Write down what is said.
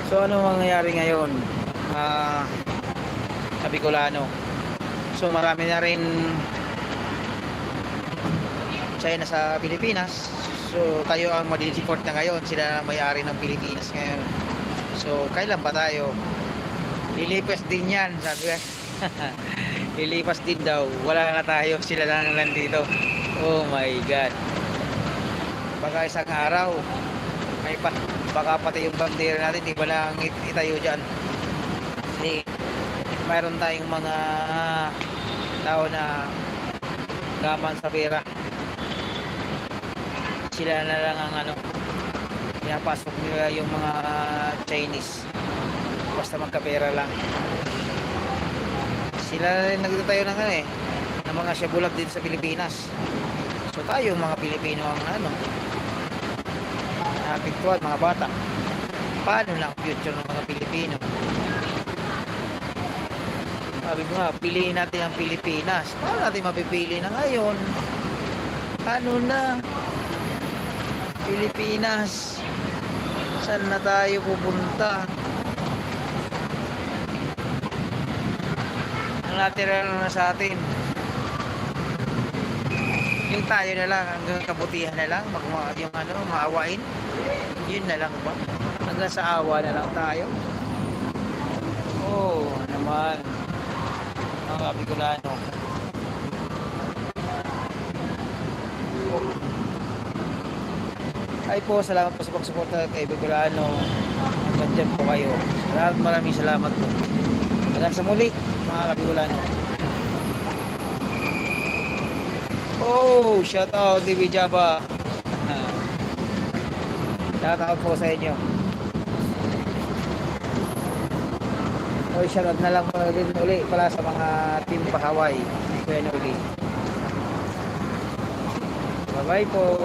So ano mangyayari ngayon? Ah, sa Bicolano. So marami na rin China sa Pilipinas. So tayo ang madi-deport na ngayon. Sila ang may-ari ng Pilipinas ngayon. So kailan ba tayo? Lilipas din yan, sabi ko. Lilipas din daw. Wala na tayo. Sila lang nandito. Oh my God. Baka isang araw may baka pati yung bandera natin di ba lang itayo dyan. Kasi mayroon tayong mga tao na gaman sa pera. Sila na lang ang pinapasok nila yung mga Chinese basta magkapera lang. Sila na rin nagtatayo ng mga shabulag din sa Pilipinas. So tayo mga Pilipino ang napiktuan mga bata. Paano lang future ng mga Pilipino? Sabi ko nga, piliin natin ang Pilipinas. Paano natin mapipili na ngayon? Ano na? Pilipinas. Saan na tayo pupunta? Ang natira na sa atin. Yung tayo na lang, hanggang kabutihan na lang, yung maawain. Yun na lang ba? Hanggang sa awa na lang tayo. Oh, naman. Mga Bicolano. Ay po, salamat po sa pagsuporta kay Bicolano. Nandiyan po kayo. Maraming salamat po. Hanggang sa muli, mga Bicolano. Oh, shout out TV Java. Shout out po sa inyo. Oh, shout out na lang din uli pala sa mga team Pakaway. Kuya na uli. Bye bye po.